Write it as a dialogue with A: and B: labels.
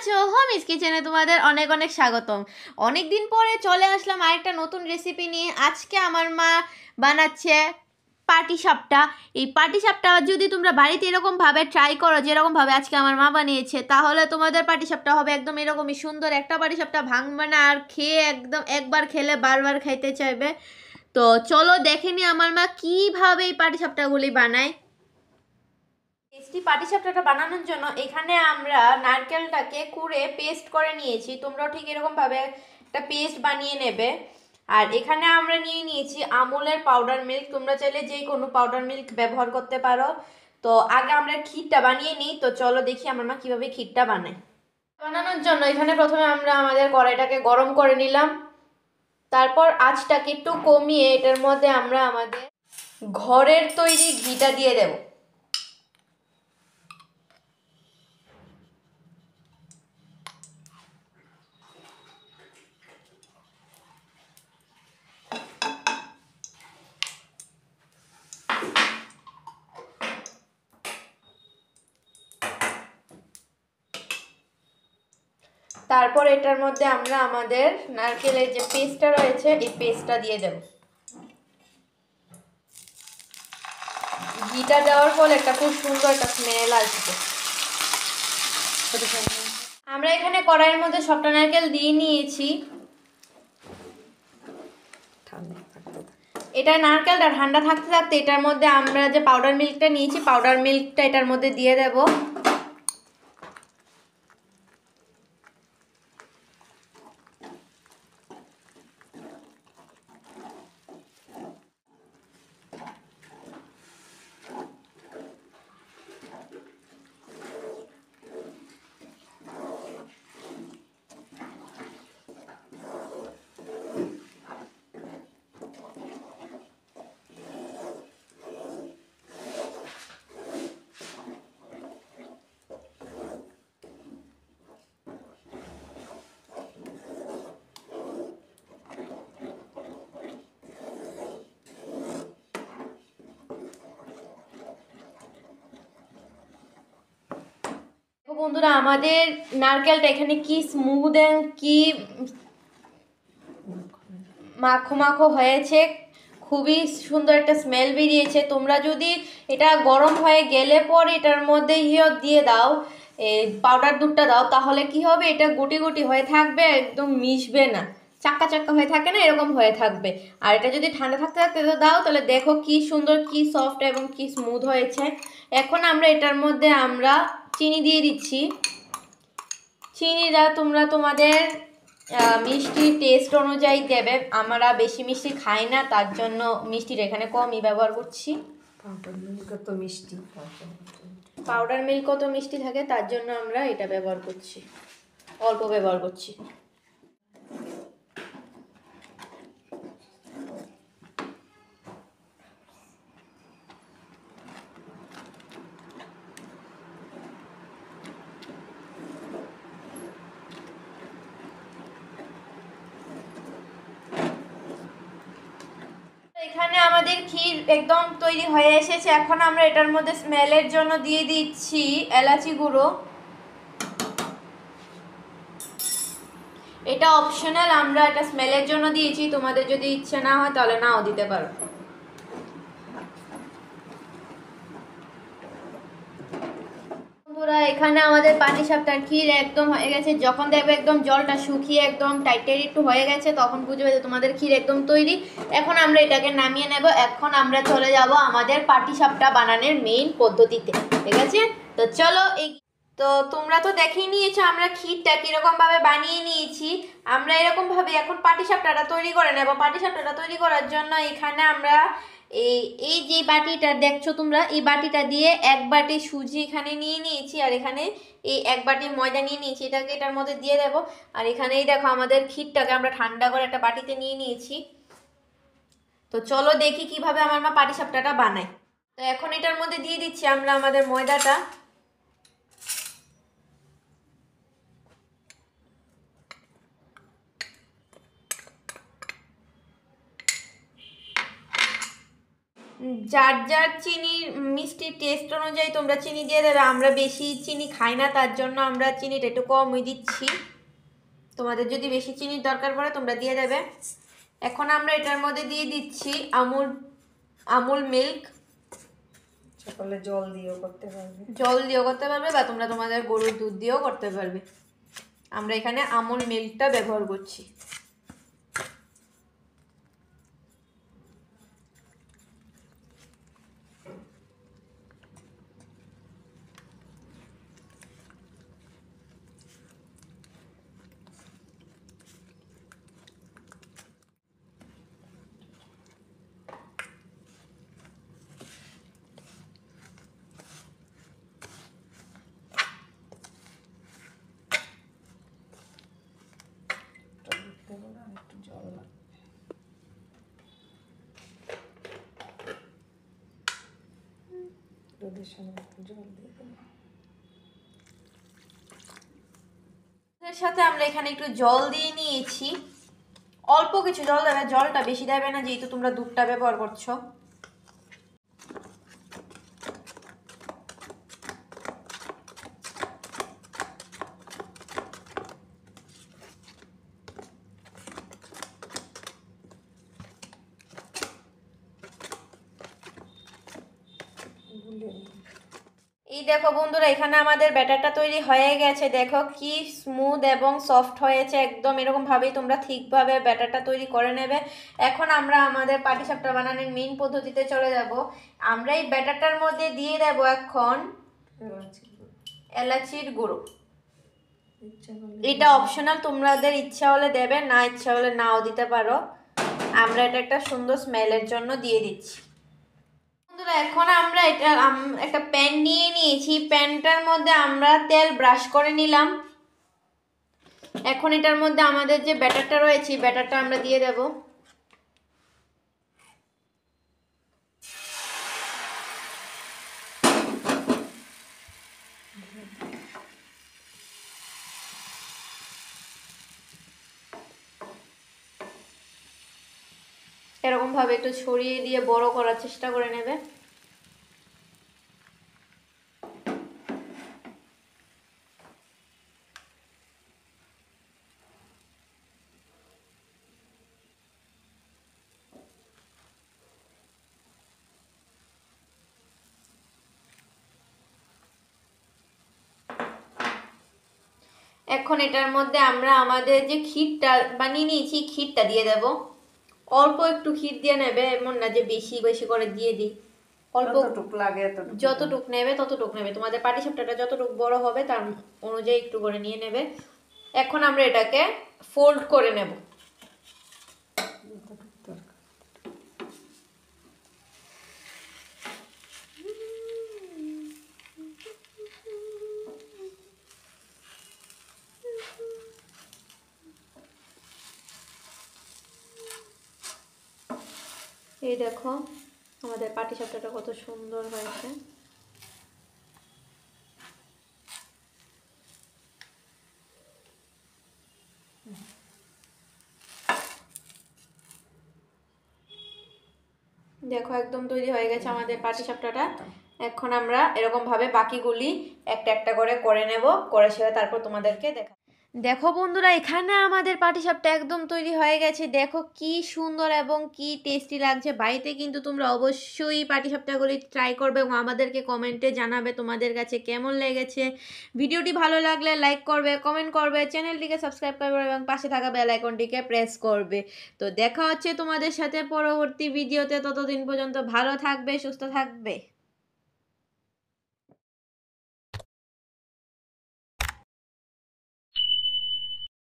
A: আছো? হোমিস কিচেনে তোমাদের অনেক অনেক স্বাগতম। অনেক দিন পরে চলে আসলাম আরেকটা নতুন রেসিপি নিয়ে। আজকে আমার মা বানাচ্ছে পাটিসাপটা। এই পাটিসাপটা যদি তোমরা বাড়িতে এরকমভাবে ট্রাই করো, যেরকমভাবে আজকে আমার মা বানিয়েছে, তাহলে তোমাদের পাটিসাপটা হবে একদম এরকমই সুন্দর একটা পাটিসাপটা, ভাঙবে না আর খেয়ে একদম একবার খেলে বারবার খাইতে চাইবে। তো চলো দেখে নি আমার মা কীভাবে এই পাটিসাপটাগুলি বানায়। টেস্টি পাটিসাপটাটা বানানোর জন্য এখানে আমরা নারকেলটাকে কুড়ে পেস্ট করে নিয়েছি। তোমরাও ঠিক এরকমভাবে একটা পেস্ট বানিয়ে নেবে। আর এখানে আমরা নিয়ে নিয়েছি আমুলের পাউডার মিল্ক। তোমরা চাইলে যে কোনো পাউডার মিল্ক ব্যবহার করতে পারো। তো আগে আমরা ক্ষীরটা বানিয়ে নিই। তো চলো দেখি আমার মা কীভাবে ক্ষীরটা বানায়। বানানোর জন্য এখানে প্রথমে আমরা আমাদের কড়াইটাকে গরম করে নিলাম। তারপর আঁচটাকে একটু কমিয়ে এটার মধ্যে আমরা আমাদের ঘরের তৈরি ঘিটা দিয়ে দেবো। তারপর এটার মধ্যে আমরা আমাদের নারকেলের যে পেস্টটা রয়েছে এই পেস্টটা দিয়ে দেব। ঘিটা দেওয়ার ফলে একটা খুব সুন্দর একটা স্মেল আসবে। আমরা এখানে কড়াইয়ের মধ্যে সবটা নারকেল দিয়ে নিয়েছি। এটা নারকেলটা ঠান্ডা থাকতে থাকতে এটার মধ্যে আমরা যে পাউডার মিল্কটা নিয়েছি পাউডার মিল্কটা এটার মধ্যে দিয়ে দেব। বন্ধুরা আমাদের নারকেলটা এখানে কি স্মুথ এন্ড কি মাখো মাখো হয়েছে, খুবই সুন্দর একটা স্মেল বেরিয়েছে। তোমরা যদি এটা গরম হয়ে গেলে পর এটার মধ্যে দিয়ে দাও, এই পাউডার দুধটা দাও, তাহলে কি হবে, এটা গুটি গুটি হয়ে থাকবে, একদম মিশবে না, চাক্কা চাক্কা হয়ে থাকে না, এরকম হয়ে থাকবে। আর এটা যদি ঠান্ডা থাকতে থাকতে দাও তাহলে দেখো কি সুন্দর, কি সফট এবং কি স্মুথ হয়েছে। এখন আমরা এটার মধ্যে আমরা চিনি দিয়ে দিচ্ছি। চিনিটা তোমরা তোমাদের মিষ্টি টেস্ট অনুযায়ী দেবে। আমরা বেশি মিষ্টি খাই না, তার জন্য মিষ্টিটা এখানে কমই ব্যবহার করছি। পাউডার মিল্ক তো মিষ্টি থাকে, তার জন্য আমরা এটা ব্যবহার করছি, অল্প ব্যবহার করছি। এখানে আমাদের ক্ষীর একদম তৈরি হয়ে এসেছে। এখন আমরা এটার মধ্যে স্মেলের জন্য দিয়ে দিচ্ছি এলাচি গুঁড়ো। এটা অপশনাল, আমরা এটা স্মেলের জন্য দিয়েছি, তোমাদের যদি ইচ্ছে না হয় তাহলে নাও দিতে পারো। বন্ধুরা এখানে আমাদের পাটিসাপটার ক্ষীর একদম হয়ে গেছে। যখন দেখবে একদম জলটা শুকিয়ে একদম টাইটের একটু হয়ে গেছে, তখন বুঝবে যে তোমাদের ক্ষীর একদম তৈরি। এখন আমরা এটাকে নামিয়ে নেব। এখন আমরা চলে যাব আমাদের পাটিসাপটা বানানোর মেইন পদ্ধতিতে, ঠিক আছে? তো চলো। তো তোমরা তো দেখেই নিয়েছো আমরা ক্ষীরটা কিরকম ভাবে বানিয়ে নিয়েছি। আমরা এরকম ভাবে এখন পাটিসাপটাটা তৈরি করে নেব। পাটিসাপটাটা তৈরি করার জন্য এখানে আমরা এই যে বাটিটা দেখছো তোমরা, এই বাটিটা দিয়ে এক বাটি সুজি এখানে নিয়ে নিয়েছি, আর এখানে এই এক বাটি ময়দা নিয়ে নিয়েছি, এটাকে এটার মধ্যে দিয়ে দেবো। আর এখানেই দেখো আমাদের ক্ষীরটাকে আমরা ঠান্ডা করে একটা বাটিতে নিয়ে নিয়েছি। তো চলো দেখি কিভাবে আমার মা পাটিসাপটাটা বানায়। তো এখন এটার মধ্যে দিয়ে দিচ্ছি আমরা আমাদের ময়দাটা। যার যার চিনির মিষ্টির টেস্ট অনুযায়ী তোমরা চিনি দিয়ে দেবে। আমরা বেশি চিনি খাই না, তার জন্য আমরা চিনিটা একটু কমই দিচ্ছি। তোমাদের যদি বেশি চিনির দরকার পড়ে তোমরা দিয়ে দেবে। এখন আমরা এটার মধ্যে দিয়ে দিচ্ছি আমুল মিল্ক।
B: সকালে জল দিয়েও করতে পারবে,
A: বা তোমরা তোমাদের গরুর দুধ দিয়েও করতে পারবে। আমরা এখানে আমুল মিল্কটা ব্যবহার করছি।
B: একটু জল লাগবে। দুধের সঙ্গে একটু জল দিয়ে দেবো।
A: এর সাথে আমরা এখানে একটু জল দিয়ে নিয়েছি। অল্প কিছু জল দেবে, জলটা বেশি দেবে না, যেহেতু তোমরা দুধটা ব্যবহার করছো। এই দেখো বন্ধুরা, এখানে আমাদের ব্যাটারটা তৈরি হয়ে গেছে। দেখো কি স্মুথ এবং সফট হয়েছে, একদম এরকম ভাবেই তোমরা ঠিকভাবে ব্যাটারটা তৈরি করে নেবে। এখন আমরা আমাদের পাটিসাপটা বানানোর মেইন পদ্ধতিতে চলে যাব। আমরা এই ব্যাটারটার মধ্যে দিয়ে দেব এখন এলাচির গুঁড়ো। এটা অপশনাল, তোমাদের ইচ্ছা হলে দেবে, না ইচ্ছা হলে নাও দিতে পারো। আমরা এটা একটা সুন্দর স্মেলের জন্য দিয়ে দিচ্ছি। বন্ধুরা, এখন আমরা এটা একটা প্যান নিয়ে নিয়েছি। প্যানটার মধ্যে আমরা তেল ব্রাশ করে নিলাম। এখন এটার মধ্যে আমাদের যে ব্যাটারটা রয়েছে, ব্যাটারটা আমরা দিয়ে দেব। এরকম ভাবে একটু ছড়িয়ে দিয়ে বড় করার চেষ্টা করে নেবে। এখন এটার মধ্যে আমরা আমাদের যে ক্ষীরটা বানিয়ে নিয়েছি, ক্ষীরটা দিয়ে দেব। অল্প একটু ক্ষীর দিয়ে নেবে, এমন না যে বেশি বেশি করে দিয়ে দিই। অল্প
B: লাগে,
A: যতটুক নেবে ততটুক নেবে। তোমাদের পাটিসাপটাটা যতটুক বড় হবে তার অনুযায়ী একটু করে নিয়ে নেবে। এখন আমরা এটাকে ফোল্ড করে নেব। এই দেখো আমাদের পাটিসাপটাটা কত সুন্দর হয়েছে। দেখো একদম তৈরি হয়ে গেছে আমাদের পাটিসাপটাটা। এখন আমরা এরকম ভাবে বাকিগুলি একটা একটা করে নেব, করে সেরে তারপর তোমাদেরকে দেখা। দেখো বন্ধুরা, এখানে আমাদের পাটিসাপটা একদম তৈরি হয়ে গেছে। দেখো কি সুন্দর এবং কি টেস্টি লাগছে। বাড়িতে কিন্তু তোমরা অবশ্যই পাটিসাপটাগুলি ট্রাই করবে এবং আমাদেরকে কমেন্টে জানাবে তোমাদের কাছে কেমন লেগেছে। ভিডিওটি ভালো লাগলে লাইক করবে, কমেন্ট করবে, চ্যানেলটিকে সাবস্ক্রাইব করবে এবং পাশে থাকা বেল আইকনটিকে প্রেস করবে। তো দেখা হচ্ছে তোমাদের সাথে পরবর্তী ভিডিওতে। ততদিন পর্যন্ত ভালো থাকবে, সুস্থ থাকবে।